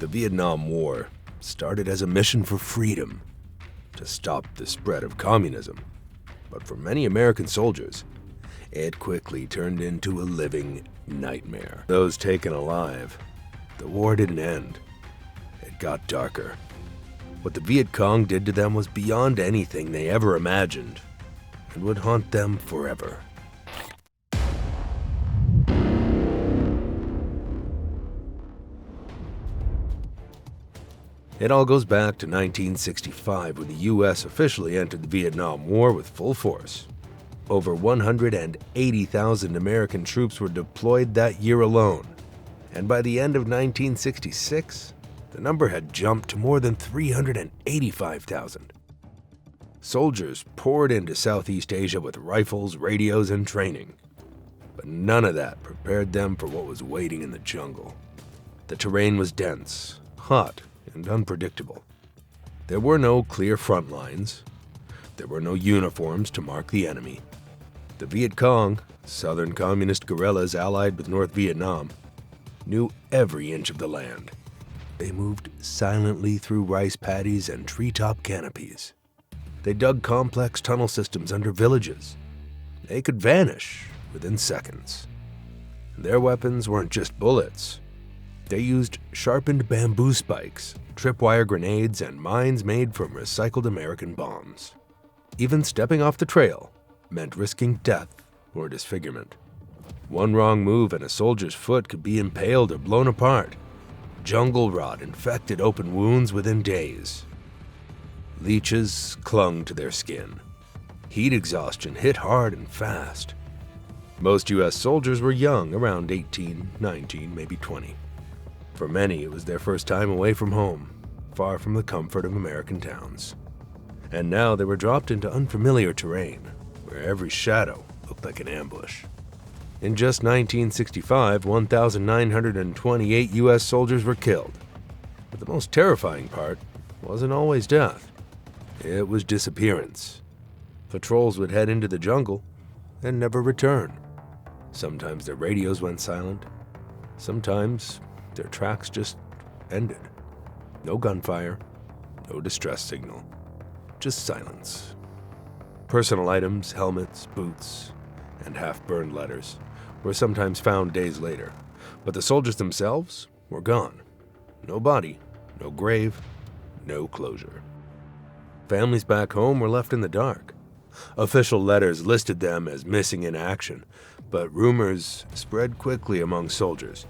The Vietnam War started as a mission for freedom, to stop the spread of communism. But for many American soldiers, it quickly turned into a living nightmare. Those taken alive, the war didn't end. It got darker. What the Vietcong did to them was beyond anything they ever imagined, and would haunt them forever. It all goes back to 1965 when the U.S. officially entered the Vietnam War with full force. Over 180,000 American troops were deployed that year alone, and by the end of 1966, the number had jumped to more than 385,000. Soldiers poured into Southeast Asia with rifles, radios, and training, but none of that prepared them for what was waiting in the jungle. The terrain was dense, hot, and unpredictable. There were no clear front lines. There were no uniforms to mark the enemy. The Vietcong, southern communist guerrillas allied with North Vietnam, knew every inch of the land. They moved silently through rice paddies and treetop canopies. They dug complex tunnel systems under villages. They could vanish within seconds. Their weapons weren't just bullets. They used sharpened bamboo spikes, tripwire grenades, and mines made from recycled American bombs. Even stepping off the trail meant risking death or disfigurement. One wrong move and a soldier's foot could be impaled or blown apart. Jungle rot infected open wounds within days. Leeches clung to their skin. Heat exhaustion hit hard and fast. Most U.S. soldiers were young, around 18, 19, maybe 20. For many, it was their first time away from home, far from the comfort of American towns. And now they were dropped into unfamiliar terrain, where every shadow looked like an ambush. In just 1965, 1,928 U.S. soldiers were killed. But the most terrifying part wasn't always death. It was disappearance. Patrols would head into the jungle and never return. Sometimes their radios went silent. Sometimes their tracks just ended. No gunfire, no distress signal, just silence. Personal items, helmets, boots, and half-burned letters were sometimes found days later, but the soldiers themselves were gone. No body, no grave, no closure. Families back home were left in the dark. Official letters listed them as missing in action, but rumors spread quickly among soldiers.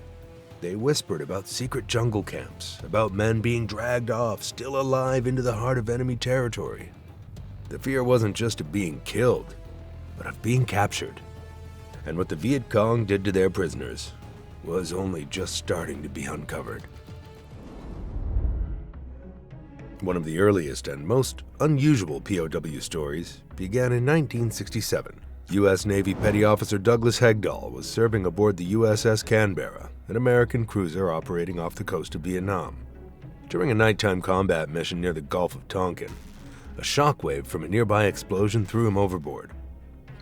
They whispered about secret jungle camps, about men being dragged off, still alive, into the heart of enemy territory. The fear wasn't just of being killed, but of being captured. And what the Vietcong did to their prisoners was only just starting to be uncovered. One of the earliest and most unusual POW stories began in 1967. U.S. Navy Petty Officer Douglas Hegdahl was serving aboard the USS Canberra, an American cruiser operating off the coast of Vietnam. During a nighttime combat mission near the Gulf of Tonkin, a shockwave from a nearby explosion threw him overboard.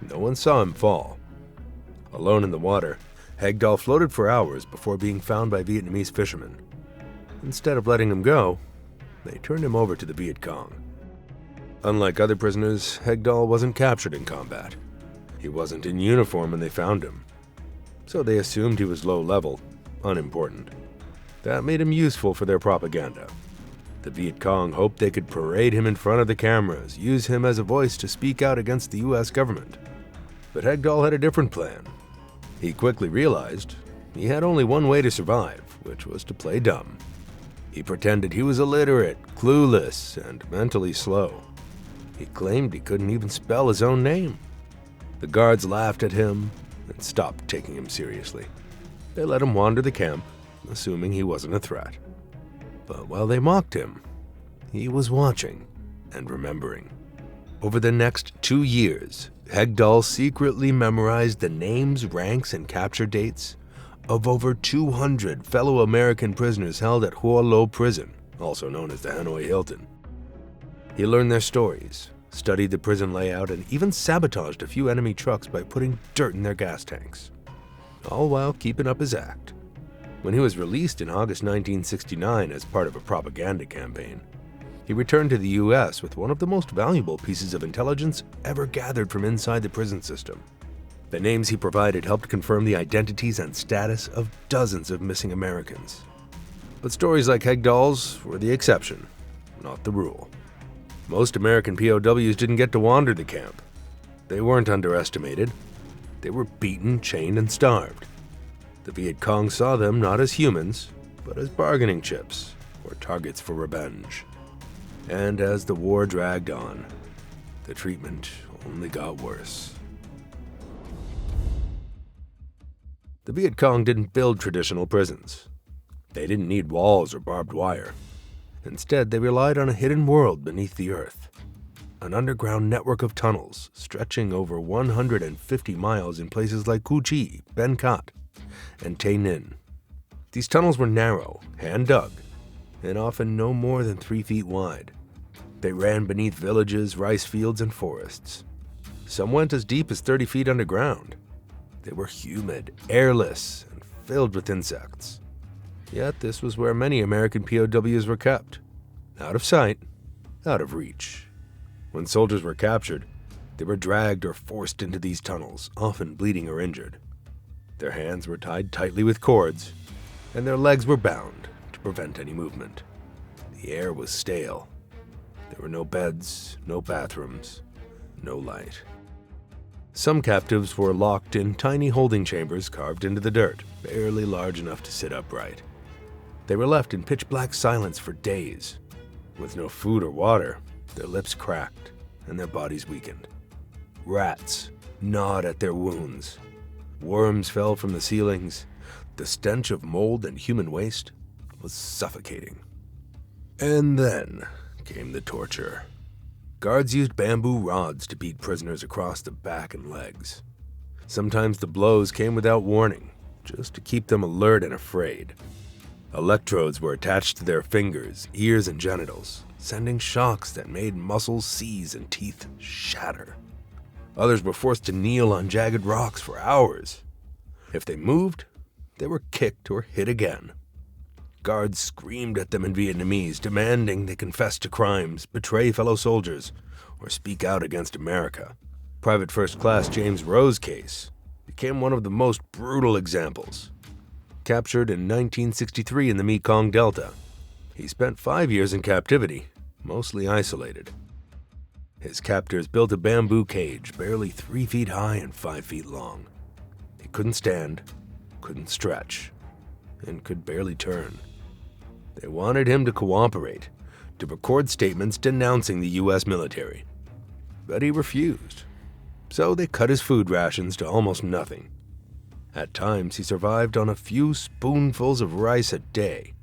No one saw him fall. Alone in the water, Hegdahl floated for hours before being found by Vietnamese fishermen. Instead of letting him go, they turned him over to the Vietcong. Unlike other prisoners, Hegdahl wasn't captured in combat. He wasn't in uniform when they found him, so they assumed he was low-level, unimportant. That made him useful for their propaganda. The Vietcong hoped they could parade him in front of the cameras, use him as a voice to speak out against the U.S. government. But Hegdahl had a different plan. He quickly realized he had only one way to survive, which was to play dumb. He pretended he was illiterate, clueless, and mentally slow. He claimed he couldn't even spell his own name. The guards laughed at him and stopped taking him seriously. They let him wander the camp, assuming he wasn't a threat. But while they mocked him, he was watching and remembering. Over the next 2 years, Hegdahl secretly memorized the names, ranks, and capture dates of over 200 fellow American prisoners held at Hoa Lo Prison, also known as the Hanoi Hilton. He learned their stories, studied the prison layout, and even sabotaged a few enemy trucks by putting dirt in their gas tanks, all while keeping up his act. When he was released in August 1969 as part of a propaganda campaign, he returned to the U.S. with one of the most valuable pieces of intelligence ever gathered from inside the prison system. The names he provided helped confirm the identities and status of dozens of missing Americans. But stories like Hegdal's were the exception, not the rule. Most American POWs didn't get to wander the camp. They weren't underestimated. They were beaten, chained, and starved. The Vietcong saw them not as humans, but as bargaining chips or targets for revenge. And as the war dragged on, the treatment only got worse. The Vietcong didn't build traditional prisons. They didn't need walls or barbed wire. Instead, they relied on a hidden world beneath the earth, an underground network of tunnels stretching over 150 miles in places like Cu Chi, Ben Cat, and Tay Ninh. These tunnels were narrow, hand-dug, and often no more than 3 feet wide. They ran beneath villages, rice fields, and forests. Some went as deep as 30 feet underground. They were humid, airless, and filled with insects. Yet this was where many American POWs were kept. Out of sight, out of reach. When soldiers were captured, they were dragged or forced into these tunnels, often bleeding or injured. Their hands were tied tightly with cords, and their legs were bound to prevent any movement. The air was stale. There were no beds, no bathrooms, no light. Some captives were locked in tiny holding chambers carved into the dirt, barely large enough to sit upright. They were left in pitch-black silence for days. With no food or water, their lips cracked and their bodies weakened. Rats gnawed at their wounds. Worms fell from the ceilings. The stench of mold and human waste was suffocating. And then came the torture. Guards used bamboo rods to beat prisoners across the back and legs. Sometimes the blows came without warning, just to keep them alert and afraid. Electrodes were attached to their fingers, ears, and genitals, sending shocks that made muscles seize and teeth shatter. Others were forced to kneel on jagged rocks for hours. If they moved, they were kicked or hit again. Guards screamed at them in Vietnamese, demanding they confess to crimes, betray fellow soldiers, or speak out against America. Private First Class James Rowe's case became one of the most brutal examples. Captured in 1963 in the Mekong Delta, he spent 5 years in captivity, mostly isolated. His captors built a bamboo cage barely 3 feet high and 5 feet long. He couldn't stand, couldn't stretch, and could barely turn. They wanted him to cooperate, to record statements denouncing the U.S. military. But he refused, so they cut his food rations to almost nothing. At times, he survived on a few spoonfuls of rice a day.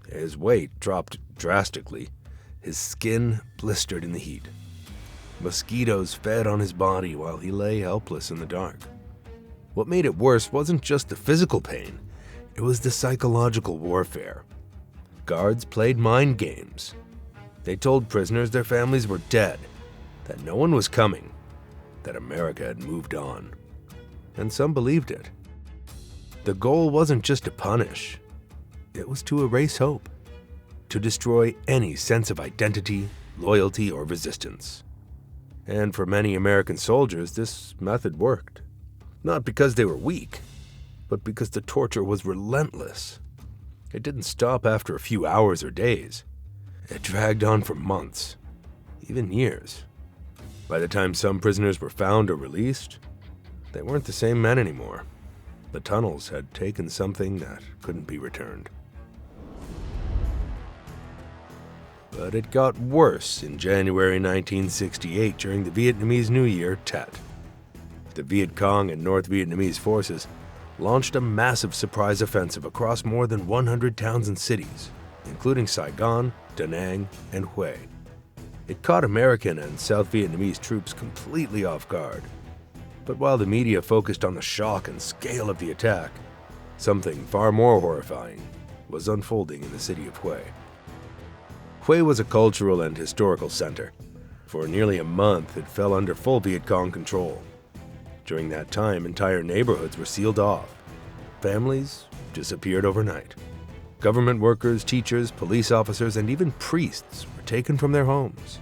His weight dropped drastically. His skin blistered in the heat. Mosquitoes fed on his body while he lay helpless in the dark. What made it worse wasn't just the physical pain, it was the psychological warfare. Guards played mind games. They told prisoners their families were dead, that no one was coming, that America had moved on. And some believed it. The goal wasn't just to punish, it was to erase hope, to destroy any sense of identity, loyalty, or resistance. And for many American soldiers, this method worked. Not because they were weak, but because the torture was relentless. It didn't stop after a few hours or days. It dragged on for months, even years. By the time some prisoners were found or released, they weren't the same men anymore. The tunnels had taken something that couldn't be returned. But it got worse in January 1968 during the Vietnamese New Year, Tet. The Viet Cong and North Vietnamese forces launched a massive surprise offensive across more than 100 towns and cities, including Saigon, Da Nang, and Hue. It caught American and South Vietnamese troops completely off guard. But while the media focused on the shock and scale of the attack, something far more horrifying was unfolding in the city of Hue. Hue was a cultural and historical center. For nearly a month, it fell under full Viet Cong control. During that time, entire neighborhoods were sealed off. Families disappeared overnight. Government workers, teachers, police officers, and even priests were taken from their homes,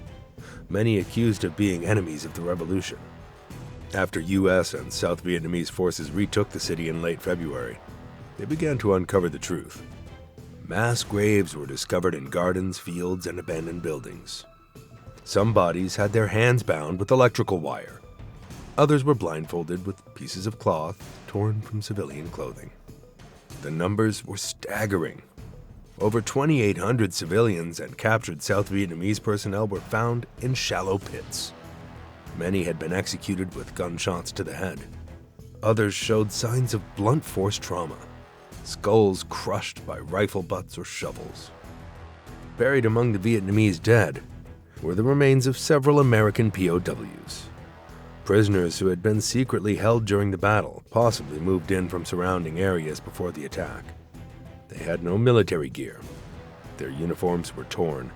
many accused of being enemies of the revolution. After U.S. and South Vietnamese forces retook the city in late February, they began to uncover the truth. Mass graves were discovered in gardens, fields, and abandoned buildings. Some bodies had their hands bound with electrical wire. Others were blindfolded with pieces of cloth torn from civilian clothing. The numbers were staggering. Over 2,800 civilians and captured South Vietnamese personnel were found in shallow pits. Many had been executed with gunshots to the head. Others showed signs of blunt force trauma, skulls crushed by rifle butts or shovels. Buried among the Vietnamese dead were the remains of several American POWs. Prisoners who had been secretly held during the battle, possibly moved in from surrounding areas before the attack. They had no military gear. Their uniforms were torn.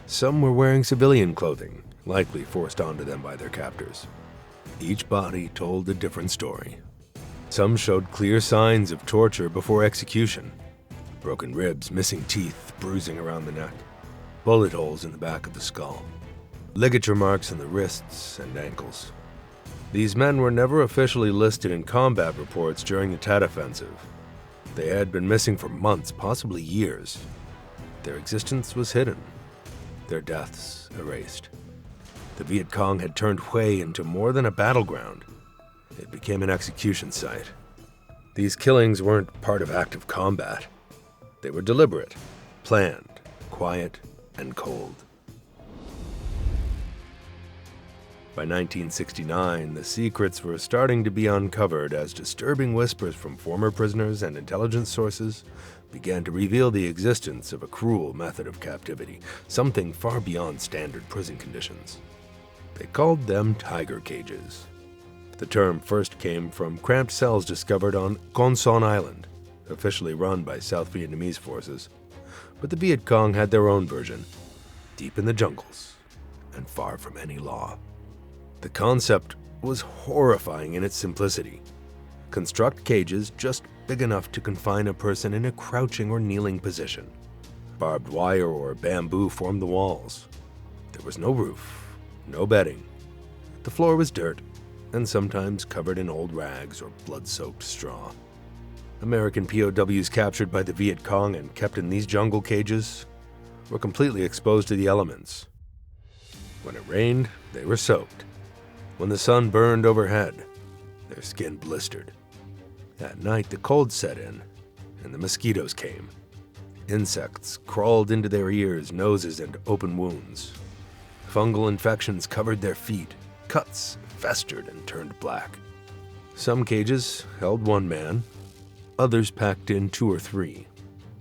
Some were wearing civilian clothing, likely forced onto them by their captors. Each body told a different story. Some showed clear signs of torture before execution: broken ribs, missing teeth, bruising around the neck, bullet holes in the back of the skull, ligature marks in the wrists and ankles. These men were never officially listed in combat reports during the Tet Offensive. They had been missing for months, possibly years. Their existence was hidden, their deaths erased. The Vietcong had turned Hue into more than a battleground. It became an execution site. These killings weren't part of active combat. They were deliberate, planned, quiet, and cold. By 1969, the secrets were starting to be uncovered as disturbing whispers from former prisoners and intelligence sources began to reveal the existence of a cruel method of captivity, something far beyond standard prison conditions. They called them tiger cages. The term first came from cramped cells discovered on Con Son Island, officially run by South Vietnamese forces, but the Vietcong had their own version, deep in the jungles and far from any law. The concept was horrifying in its simplicity. Construct cages just big enough to confine a person in a crouching or kneeling position. Barbed wire or bamboo formed the walls. There was no roof, no bedding. The floor was dirt, and sometimes covered in old rags or blood-soaked straw. American POWs captured by the Vietcong and kept in these jungle cages were completely exposed to the elements. When it rained, they were soaked. When the sun burned overhead, their skin blistered. At night, the cold set in, and the mosquitoes came. Insects crawled into their ears, noses, and open wounds. Fungal infections covered their feet. Cuts festered and turned black. Some cages held one man. Others packed in 2 or 3.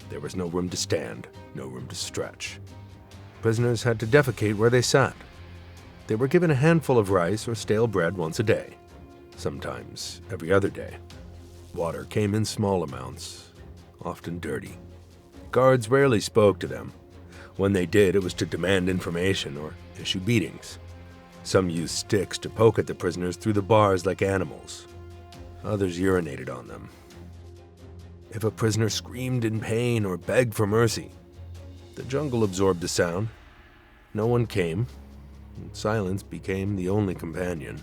There was no room to stand, no room to stretch. Prisoners had to defecate where they sat. They were given a handful of rice or stale bread once a day, sometimes every other day. Water came in small amounts, often dirty. Guards rarely spoke to them. When they did, it was to demand information or issue beatings. Some used sticks to poke at the prisoners through the bars like animals. Others urinated on them. If a prisoner screamed in pain or begged for mercy, the jungle absorbed the sound. No one came. Silence became the only companion.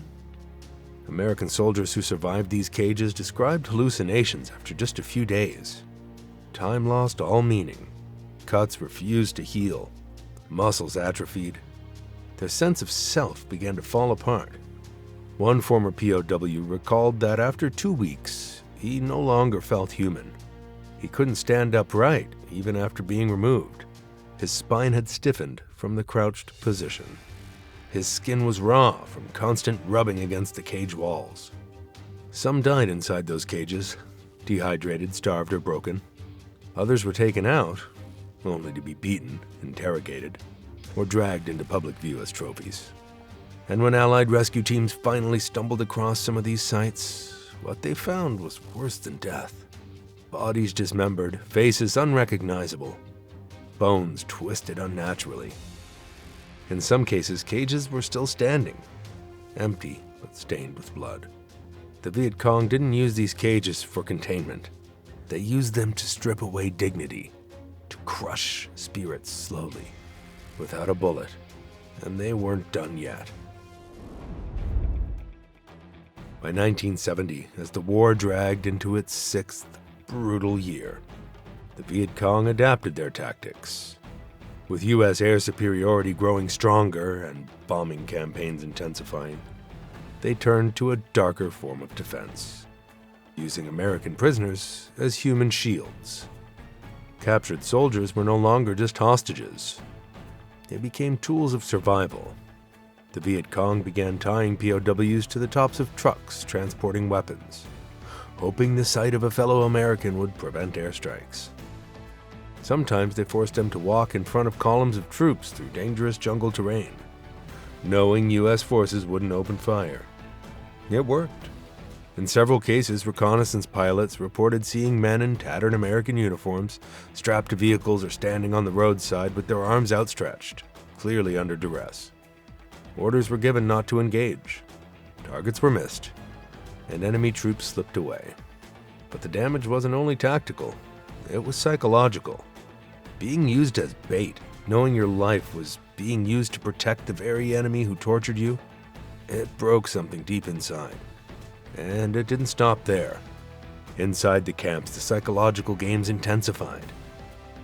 American soldiers who survived these cages described hallucinations after just a few days. Time lost all meaning. Cuts refused to heal. Muscles atrophied. Their sense of self began to fall apart. One former POW recalled that after 2 weeks, he no longer felt human. He couldn't stand upright, even after being removed. His spine had stiffened from the crouched position. His skin was raw from constant rubbing against the cage walls. Some died inside those cages, dehydrated, starved, or broken. Others were taken out, only to be beaten, interrogated, or dragged into public view as trophies. And when Allied rescue teams finally stumbled across some of these sites, what they found was worse than death. Bodies dismembered, faces unrecognizable, bones twisted unnaturally. In some cases, cages were still standing, empty but stained with blood. The Vietcong didn't use these cages for containment. They used them to strip away dignity, to crush spirits slowly, without a bullet, and they weren't done yet. By 1970, as the war dragged into its sixth brutal year, the Vietcong adapted their tactics. With U.S. air superiority growing stronger and bombing campaigns intensifying, they turned to a darker form of defense, using American prisoners as human shields. Captured soldiers were no longer just hostages. They became tools of survival. The Viet Cong began tying POWs to the tops of trucks transporting weapons, hoping the sight of a fellow American would prevent airstrikes. Sometimes they forced them to walk in front of columns of troops through dangerous jungle terrain, knowing U.S. forces wouldn't open fire. It worked. In several cases, reconnaissance pilots reported seeing men in tattered American uniforms strapped to vehicles or standing on the roadside with their arms outstretched, clearly under duress. Orders were given not to engage. Targets were missed, and enemy troops slipped away. But the damage wasn't only tactical, it was psychological. Being used as bait, knowing your life was being used to protect the very enemy who tortured you, it broke something deep inside. And it didn't stop there. Inside the camps, the psychological games intensified.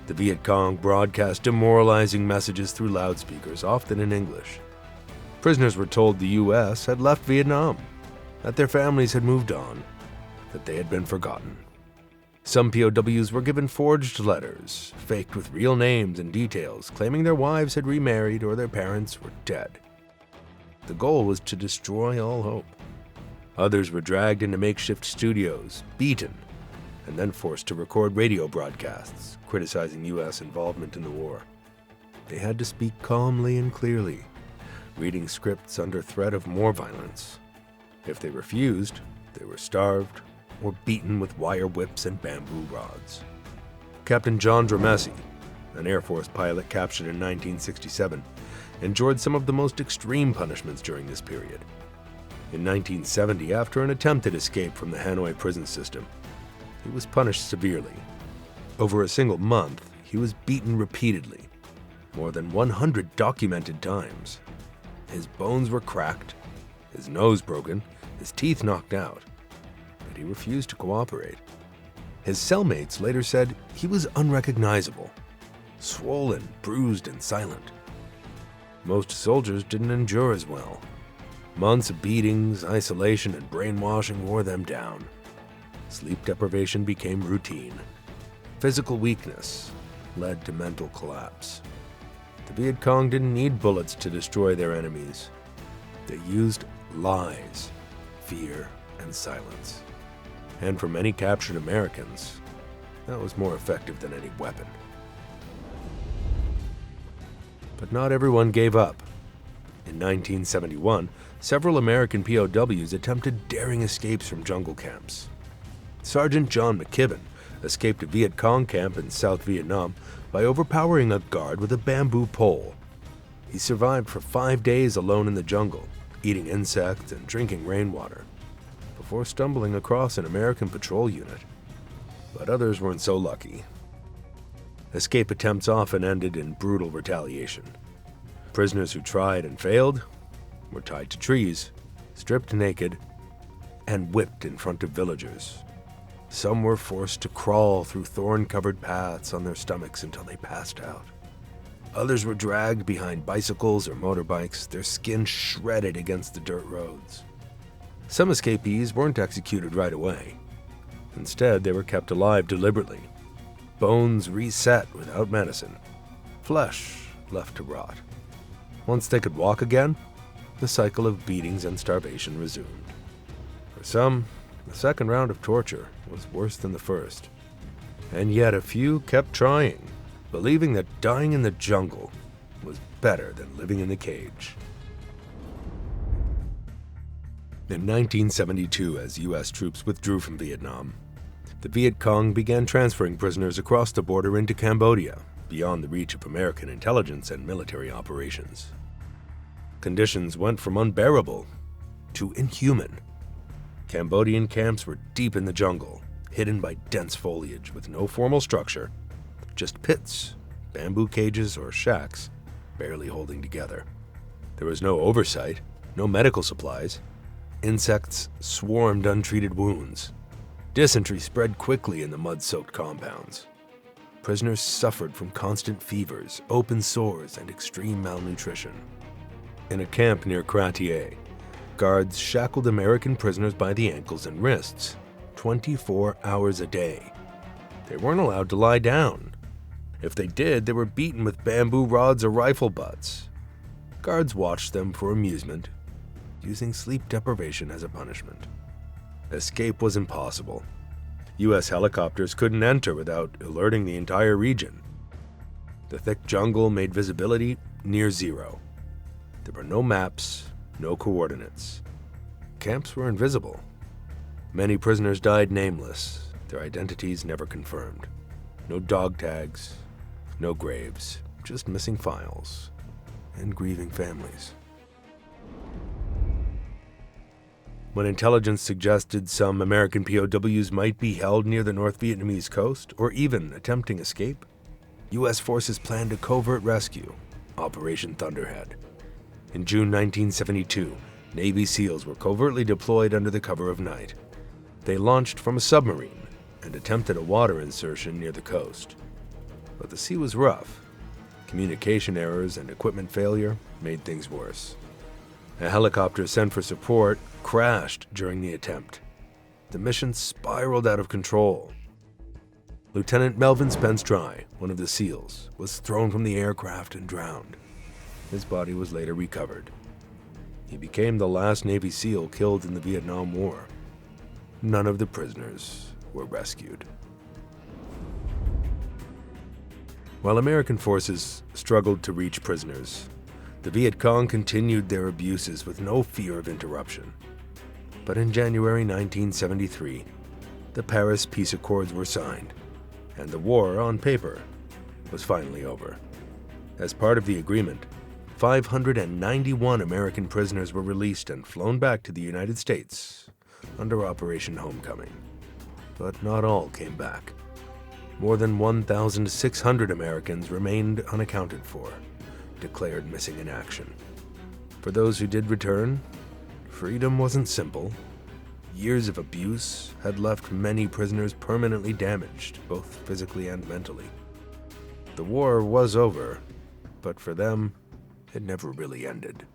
The Viet Cong broadcast demoralizing messages through loudspeakers, often in English. Prisoners were told the U.S. had left Vietnam, that their families had moved on, that they had been forgotten. Some POWs were given forged letters, faked with real names and details, claiming their wives had remarried or their parents were dead. The goal was to destroy all hope. Others were dragged into makeshift studios, beaten, and then forced to record radio broadcasts, criticizing U.S. involvement in the war. They had to speak calmly and clearly, reading scripts under threat of more violence. If they refused, they were starved or beaten with wire whips and bamboo rods. Captain John Dramessi, an Air Force pilot captured in 1967, endured some of the most extreme punishments during this period. In 1970, after an attempted escape from the Hanoi prison system, he was punished severely. Over a single month, he was beaten repeatedly, more than 100 documented times. His bones were cracked, his nose broken, his teeth knocked out, but he refused to cooperate. His cellmates later said he was unrecognizable, swollen, bruised, and silent. Most soldiers didn't endure as well. Months of beatings, isolation, and brainwashing wore them down. Sleep deprivation became routine. Physical weakness led to mental collapse. The Viet Cong didn't need bullets to destroy their enemies. They used lies, fear, and silence. And for many captured Americans, that was more effective than any weapon. But not everyone gave up. In 1971, several American POWs attempted daring escapes from jungle camps. Sergeant John McKibben escaped a Viet Cong camp in South Vietnam by overpowering a guard with a bamboo pole. He survived for 5 days alone in the jungle, eating insects and drinking rainwater, before stumbling across an American patrol unit. But others weren't so lucky. Escape attempts often ended in brutal retaliation. Prisoners who tried and failed were tied to trees, stripped naked, and whipped in front of villagers. Some were forced to crawl through thorn-covered paths on their stomachs until they passed out. Others were dragged behind bicycles or motorbikes, their skin shredded against the dirt roads. Some escapees weren't executed right away. Instead, they were kept alive deliberately, bones reset without medicine, flesh left to rot. Once they could walk again, the cycle of beatings and starvation resumed. For some, the second round of torture was worse than the first. And yet a few kept trying, believing that dying in the jungle was better than living in the cage. In 1972, as U.S. troops withdrew from Vietnam, the Viet Cong began transferring prisoners across the border into Cambodia, beyond the reach of American intelligence and military operations. Conditions went from unbearable to inhuman. Cambodian camps were deep in the jungle, hidden by dense foliage with no formal structure, just pits, bamboo cages, or shacks barely holding together. There was no oversight, no medical supplies. Insects swarmed untreated wounds. Dysentery spread quickly in the mud-soaked compounds. Prisoners suffered from constant fevers, open sores, and extreme malnutrition. In a camp near Cratier, guards shackled American prisoners by the ankles and wrists, 24 hours a day. They weren't allowed to lie down. If they did, they were beaten with bamboo rods or rifle butts. Guards watched them for amusement, using sleep deprivation as a punishment. Escape was impossible. U.S. helicopters couldn't enter without alerting the entire region. The thick jungle made visibility near zero. There were no maps, no coordinates. Camps were invisible. Many prisoners died nameless, their identities never confirmed. No dog tags, no graves, just missing files and grieving families. When intelligence suggested some American POWs might be held near the North Vietnamese coast or even attempting escape, U.S. forces planned a covert rescue, Operation Thunderhead. In June 1972, Navy SEALs were covertly deployed under the cover of night. They launched from a submarine and attempted a water insertion near the coast. But the sea was rough. Communication errors and equipment failure made things worse. A helicopter sent for support crashed during the attempt. The mission spiraled out of control. Lieutenant Melvin Spence-Dry, one of the SEALs, was thrown from the aircraft and drowned. His body was later recovered. He became the last Navy SEAL killed in the Vietnam War. None of the prisoners were rescued. While American forces struggled to reach prisoners, the Vietcong continued their abuses with no fear of interruption. But in January 1973, the Paris Peace Accords were signed, and the war, on paper, was finally over. As part of the agreement, 591 American prisoners were released and flown back to the United States under Operation Homecoming. But not all came back. More than 1,600 Americans remained unaccounted for, declared missing in action. For those who did return, freedom wasn't simple. Years of abuse had left many prisoners permanently damaged, both physically and mentally. The war was over, but for them, it never really ended.